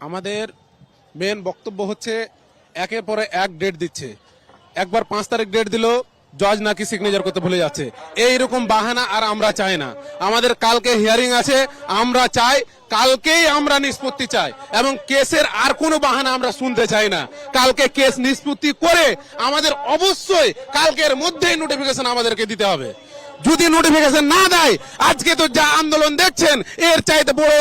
আমাদের মেন বক্তব্য হচ্ছে একের পরে এক ডেট দিচ্ছে। একবার 5 তারিখ ডেট দিল, জজ নাকি সিগনেচার করতে ভুলে যাচ্ছে। এইরকম বাহানা আর আমরা চাই না। আমাদের কালকে হিয়ারিং আছে, আমরা চাই কালকেই আমরা নিষ্পত্তি চাই, এবং কেসের আর কোনো বাহানা আমরা শুনতে চাই না। কালকে কেস নিষ্পত্তি করে আমাদের অবশ্যই কালকের মধ্যেই নোটিফিকেশন আমাদেরকে দিতে হবে। যদি নোটিফিকেশন না দেয়, আজকে তো যা আন্দোলন দেখছেন এর চাইতে বড়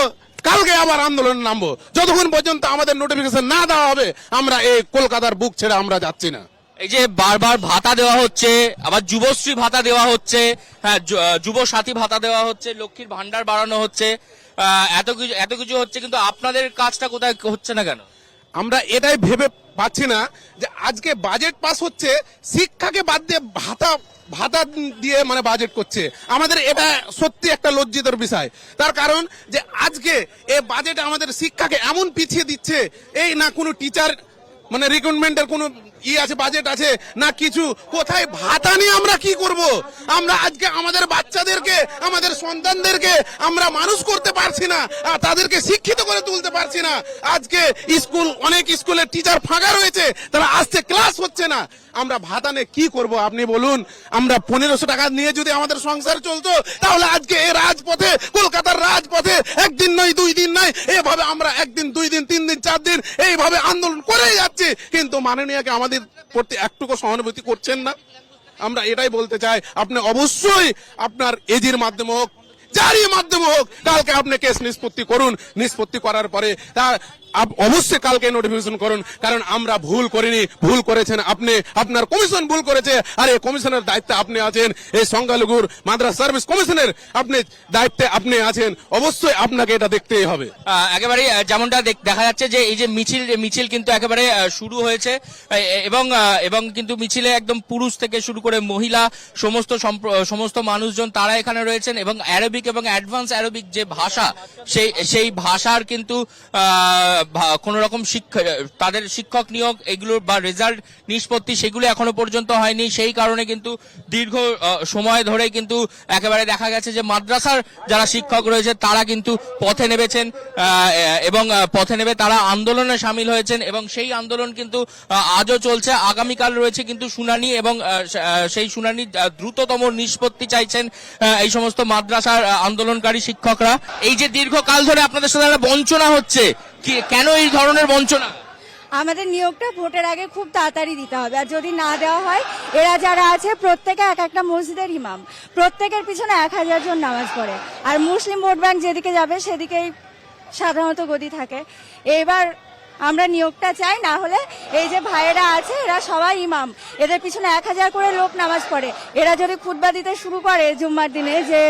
কালকে আবার আন্দোলন নামবো। যতক্ষণ পর্যন্ত আমাদের নোটিফিকেশন না দেওয়া হবে, আমরা এই কলকাতার বুক ছেড়ে আমরা যাচ্ছি না। এই যে বারবার ভাতা দেওয়া হচ্ছে, আবার যুবশ্রী ভাতা দেওয়া হচ্ছে, হ্যাঁ, যুব সাথী ভাতা দেওয়া হচ্ছে, লক্ষ্মীর ভান্ডার বাড়ানো হচ্ছে, এত কিছু হচ্ছে, কিন্তু আপনাদের কাজটা কোথায় হচ্ছে না কেন? আমরা এটাই ভেবে পাচ্ছি না যে আজকে বাজেট পাস হচ্ছে, শিক্ষাকে বাদ দিয়ে ভাতা দিয়ে মানে বাজেট করছে। আমাদের এটা সত্যি একটা লজ্জিতর বিষয়। তার কারণ যে আজকে এই বাজেট আমাদের শিক্ষাকে এমন পিছিয়ে দিচ্ছে, এই না কোনো টিচার মানে রিক্রুটমেন্টের কোনো আছে, বাজেট আছে না কিছু। কোথায় ভাতা নিয়ে আমরা কি করব? আমরা আজকে আমাদের বাচ্চাদেরকে, আমাদের সন্তানদেরকে আমরা মানুষ করতে পারছি না, আর তাদেরকে শিক্ষিত করে তুলতে পারছি না। আজকে স্কুল, অনেক স্কুলের টিচার ফাঁকা রয়েছে, তারা আসছে, ক্লাস হচ্ছে না। আমরা ভাতা নিয়ে কি করব আপনি বলুন? আমরা 1500 টাকা নিয়ে যদি আমাদের সংসার চলতো, তাহলে আজকে এই রাজপথে, কলকাতার রাজপথে একদিন নয় 2 দিন নয়, এভাবে আমরা 1 দিন 2 দিন 3 দিন 4 দিন এইভাবে আন্দোলন করেই যাচ্ছি। কিন্তু মাননীয়কে আমাদের প্রতি একটুকু সহানুভূতি করছেন না। আমরা এটাই বলতে চাই, আপনি অবশ্যই আপনার এজির মাধ্যমে হোক, যারই মাধ্যমে হোক, কালকে আপনি কেস নিষ্পত্তি করুন। নিষ্পত্তি করার পরে তা অবশ্যই কালকে নোটিফিকেশন করুন। কারণ আমরা ভুল করিনি, ভুল করেছেন আপনি, আপনার কমিশন ভুল করেছে। আর এই কমিশনের দায়িত্বে আপনি আছেন, এই সংখ্যালঘুর মাদ্রাসা সার্ভিস কমিশনের আপনি দায়িত্বে আপনি আছেন। অবশ্যই আপনাকে এটা দেখতেই হবে। একেবারে যেমনটা দেখা যাচ্ছে যে এই যে মিছিল কিন্তু একেবারে শুরু হয়েছে, এবং কিন্তু মিছিলে একদম পুরুষ থেকে শুরু করে মহিলা সমস্ত মানুষজন তারা এখানে রয়েছেন, এবং অ্যারবিক এবং অ্যাডভান্স অ্যারবিক যে ভাষা, সেই ভাষার কিন্তু কোন রকম তাদের শিক্ষক নিয়োগ এগুলোর বা রেজাল্ট নিষ্পত্তি সেগুলো এখনো পর্যন্ত হয়নি। সেই কারণে কিন্তু দীর্ঘ সময় ধরে কিন্তু একেবারে দেখা গেছে যে মাদ্রাসার যারা শিক্ষক রয়েছে তারা কিন্তু পথে নেমেছেন, এবং পথে নেমে তারা আন্দোলনে সামিল হয়েছেন, এবং সেই আন্দোলন কিন্তু আজও চলছে। আগামীকাল রয়েছে কিন্তু শুনানি, এবং সেই শুনানি দ্রুততম নিষ্পত্তি চাইছেন এই সমস্ত মাদ্রাসার আন্দোলনকারী শিক্ষকরা। এই যে দীর্ঘকাল ধরে আপনাদের সাথে একটা বঞ্চনা হচ্ছে, কেন এই ধরনের বঞ্চনা? আমাদের নিয়োগটা ভোটের আগে খুব তাড়াতাড়ি দিতে হবে, আর যদি না দেওয়া হয়, এরা যারা আছে প্রত্যেকে এক একটা মসজিদের ইমাম, প্রত্যেকের পিছনে 1000 জন নামাজ পড়ে, আর মুসলিম ভোট ব্যাংক যেদিকে যাবে সেদিকেই সাধারণত গদি থাকে। এবার আমরা নিয়োগটা চাই, না হলে এই যে ভাইয়েরা আছে এরা সবাই ইমাম, এদের পিছনে 1000 করে লোক নামাজ পড়ে। এরা যদি খুতবা দিতে শুরু করে জুম্মার দিনে যে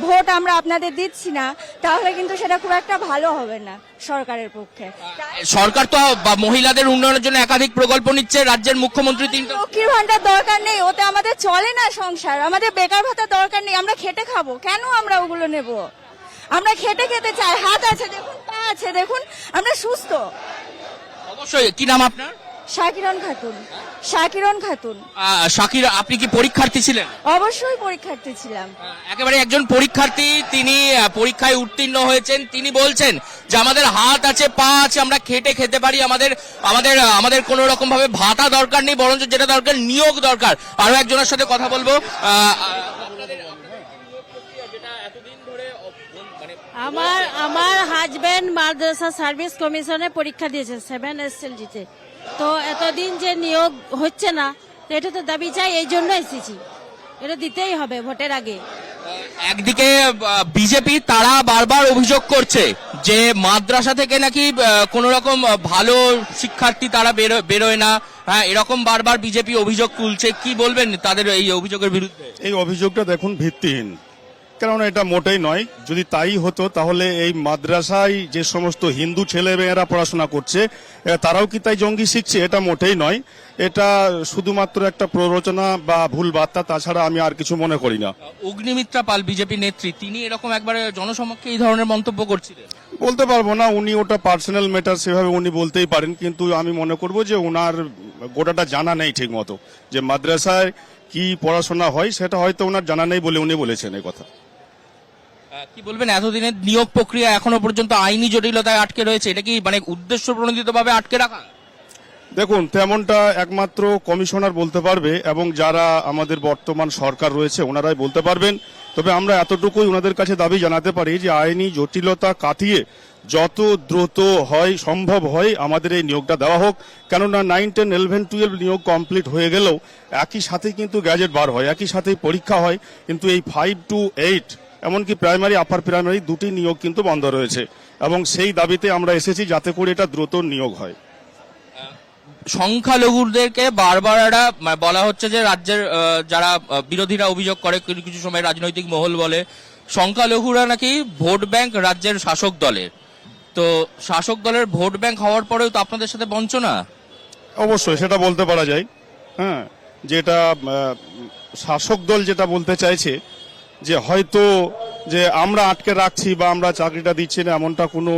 ভোট আমরা আপনাদের দিচ্ছি না, তাহলে কিন্তু সেটা খুব একটা ভালো হবে না সরকারের পক্ষে। সরকার তো মহিলাদের উন্নয়নের জন্য একাধিক প্রকল্প নিচ্ছে, রাজ্যের মুখ্যমন্ত্রী 3টা লক্ষ্মীর ভান্ডার দরকার নেই, ওতে আমাদের চলে না সংসার। আমাদের বেকার ভাতা দরকার নেই, আমরা খেটে খাবো, কেন আমরা ওগুলো নেব? আমরা খেটে খেতে চাই, হাত আছে দেখুন, পা আছে দেখুন, আমরা সুস্থ। অবশ্যই। কি নাম আপনার? শাকিরন খাতুন। শাকিরন খাতুন। শাকির, আপনি কি পরীক্ষার্থী ছিলেন? অবশ্যই পরীক্ষার্থী ছিলাম। একেবারে একজন পরীক্ষার্থী, তিনি পরীক্ষায় উত্তীর্ণ হয়েছেন। তিনি বলছেন যে আমাদের হাত আছে, পা আছে, আমরা খেটে খেতে পারি, আমাদের কোন রকম ভাবে ভাতা দরকার নেই, বরঞ্চ যেটা দরকার নিয়োগ দরকার। আরো একজনের সাথে কথা বলবো। আমার হাজবেন্ড মাদ্রাসা সার্ভিস কমিশনে পরীক্ষা দিয়েছে 7 SLG-তে। তো এতদিন যে নিয়োগ হচ্ছে না, এটা তো দাবি চাই, এই জন্য এসেছি। এটা দিতেই হবে ভোটের আগে। একদিকে বিজেপি তারা বারবার অভিযোগ করছে যে মাদ্রাসা থেকে নাকি কোন রকম ভালো শিক্ষার্থী তারা বেরোয় না, হ্যাঁ, এরকম বারবার বিজেপি অভিযোগ তুলছে। কি বলবেন তাদের এই অভিযোগের বিরুদ্ধে? এই অভিযোগটা দেখুন ভিত্তিহীন, কারণ এটা মোটেই নয়। যদি তাই হতো তাহলে এই মাদ্রাসায় যে সমস্ত হিন্দু ছেলেমেয়েরা পড়াশোনা করছে তারাও কি তাই জঙ্গি শিখছে? এটা মোটেই নয়। এটা শুধুমাত্র একটা প্ররোচনা বা ভুল বার্তা, তাছাড়া আমি আর কিছু মনে করি না। অগ্নিমিত্রা পাল বিজেপি নেত্রী, তিনি এরকম একবারে জনসমক্ষে এই ধরনের মন্তব্য করছিলেন। বলতে পারবো না, উনি ওটা পার্সোনাল ম্যাটার, সেভাবে উনি বলতেই পারেন, কিন্তু আমি মনে করব যে ওনার গোটাটা জানা নেই ঠিক মতো, যে মাদ্রাসায় কি পড়াশোনা হয় সেটা হয়তো ওনার জানা নেই বলে উনি বলেছেন এই কথা। কি বলবেন, এতদিনের নিয়োগ প্রক্রিয়া এখনো পর্যন্ত আইনি জটিলতায় আটকে রয়েছে, এটা কি মানে উদ্দেশ্য প্রণোদিতভাবে আটকে রাখা? দেখুন, তেমনটা একমাত্র কমিশনার বলতে পারবে এবং যারা আমাদের বর্তমান সরকার রয়েছে ওনারাই বলতে পারবেন। তবে আমরা এতটুকুই ওনাদের কাছে দাবি জানাতে পারি যে আইনি জটিলতা কাটিয়ে যত দ্রুত হয় সম্ভব হয় আমাদের এই নিয়োগটা দেওয়া হোক। কেননা 9, 10, 11, 12 নিয়োগ কমপ্লিট হয়ে গেলেও একই সাথে কিন্তু গ্যাজেট বার হয়, একই সাথেই পরীক্ষা হয়, কিন্তু এই 5 to 8 এমনকি প্রাইমারি আপার প্রাইমারি দুটি নিয়োগ কিন্তু বন্ধ রয়েছে এবং সেই দাবিতে আমরা এসেছি যাতে করে এটা দ্রুত নিয়োগ হয়। সংখ্যালঘুদেরকে বারবার একটা বলা হচ্ছে যে রাজ্যের যারা বিরোধীরা অভিযোগ করে, কিছু সময় রাজনৈতিক মহল বলে সংখ্যালঘুরা নাকি ভোট ব্যাংক রাজ্যের শাসক দলের। তো শাসক দলের ভোট ব্যাংক হওয়ার পরেও তো আপনাদের সাথে বঞ্চনা। অবশ্যই সেটা বলতে পারা যায়, হ্যাঁ, যেটা শাসক দল যেটা বলতে চাইছে যে হয়তো যে আমরা আটকে রাখছি বা আমরা চাকরিটা দিচ্ছি না, এমনটা কোনো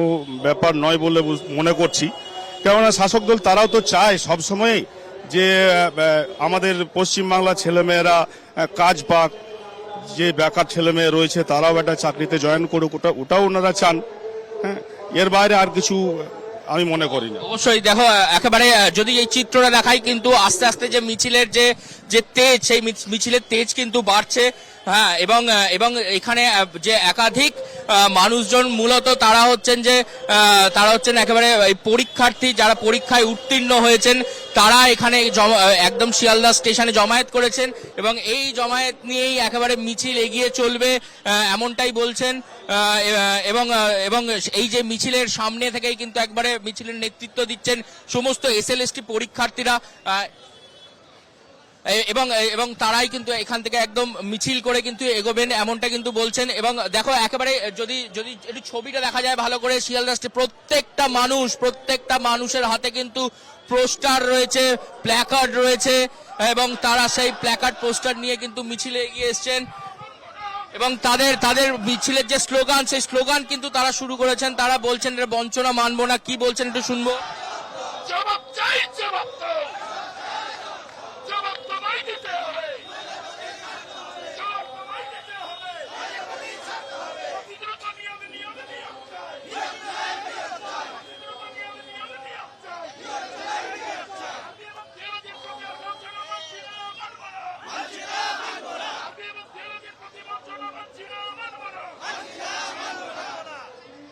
ব্যাপার নয় বলে মনে করছি। কেননা শাসক দল তারাও তো চায় সবসময় যে আমাদের পশ্চিমবাংলার ছেলেমেয়েরা কাজ পাক, যে বেকার ছেলেমেয়ে রয়েছে তারাও একটা চাকরিতে জয়েন করুক, ওটাও ওনারা চান। হ্যাঁ, এর বাইরে আর কিছু আমি মনে করি না। অবশ্যই দেখো, একেবারে যদি এই চিত্রটা দেখাই, কিন্তু আস্তে আস্তে যে মিছিলের যে তেজ, সেই মিছিলের তেজ কিন্তু বাড়ছে। হ্যাঁ, এবং এখানে যে একাধিক মানুষজন মূলত তারা হচ্ছেন একেবারে এই পরীক্ষার্থী, যারা পরীক্ষায় উত্তীর্ণ হয়েছেন, তারা এখানে একদম শিয়ালদা স্টেশনে জমায়েত করেছেন এবং এই জমায়েত নিয়েই একেবারে মিছিল এগিয়ে চলবে এমনটাই বলছেন। এবং এই যে মিছিলের সামনে থেকেই কিন্তু একবারে মিছিলের নেতৃত্ব দিচ্ছেন সমস্ত এসএলএসটি পরীক্ষার্থীরা, এবং তারাই কিন্তু এখান থেকে একদম মিছিল করে কিন্তু এগোবেন এমনটা কিন্তু বলছেন। এবং দেখো, একেবারে যদি একটু ছবিটা দেখা যায় ভালো করে, শিয়ালদা প্রত্যেকটা মানুষের হাতে কিন্তু পোস্টার রয়েছে, প্ল্যাকার্ড রয়েছে এবং তারা সেই প্ল্যাকার্ড পোস্টার নিয়ে কিন্তু মিছিলে এগিয়ে এসছেন এবং তাদের মিছিলের যে স্লোগান, সেই স্লোগান কিন্তু তারা শুরু করেছেন। তারা বলছেন এটা বঞ্চনা মানবো না। কি বলছেন একটু শুনবো। জবাব চাই, জবাব দাও, জবাব তোমায় দিতে হবে, জবাব তোমায় দিতে হবে, প্রতিদ্বন্দ্বী নিয়মে নিয়োগ চাই, প্রতিদ্বন্দ্বী নিয়মে নিয়োগ চাই, আমি এবং বিরোধীর প্রতি বঞ্চনা মানছি না, মানবো না, আমি এবং বিরোধীর প্রতি বঞ্চনা মানছি না, মানবো না,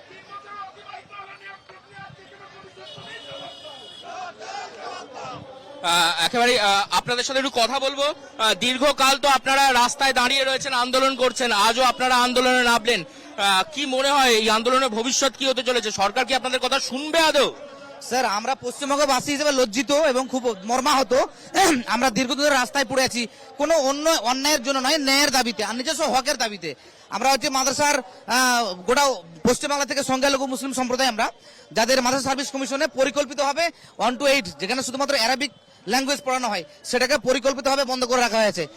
3 বছর অতিবাহিত হলো নিয়োগ প্রক্রিয়া, বিভিন্ন কমিশন তুমি জবাব দাও। একেবারে আপনাদের সাথে একটু কথা বলবো। দীর্ঘকাল তো আপনারা রাস্তায় দাঁড়িয়ে রয়েছেন, আন্দোলন করছেন, আজও আপনারা আন্দোলনে নামলেন। কি মনে হয় এই আন্দোলনের ভবিষ্যৎ কি হতে চলেছে? সরকার কি আপনাদের কথা শুনবে আদৌ? স্যার, আমরা পশ্চিমবঙ্গবাসী হিসেবে লজ্জিত এবং খুব মর্মাহত। আমরা দীর্ঘদিন ধরে রাস্তায় পড়ে আছি, কোনো অন্য অন্যায়ের জন্য নয়, ন্যায়ের দাবিতে আর নিজস্ব হকের দাবিতে। আমরা হচ্ছে মাদ্রাসার গোটা পশ্চিমবাংলা থেকে সংখ্যালঘু মুসলিম সম্প্রদায় আমরা, যাদের মাদ্রাসা সার্ভিস কমিশনে পরিকল্পিতভাবে 1 to 8 যেখানে শুধুমাত্র অ্যারাবিক ল্যাঙ্গুয়েজ পড়ানো হয় সেটাকে পরিকল্পিতভাবে বন্ধ করে রাখা হয়েছে।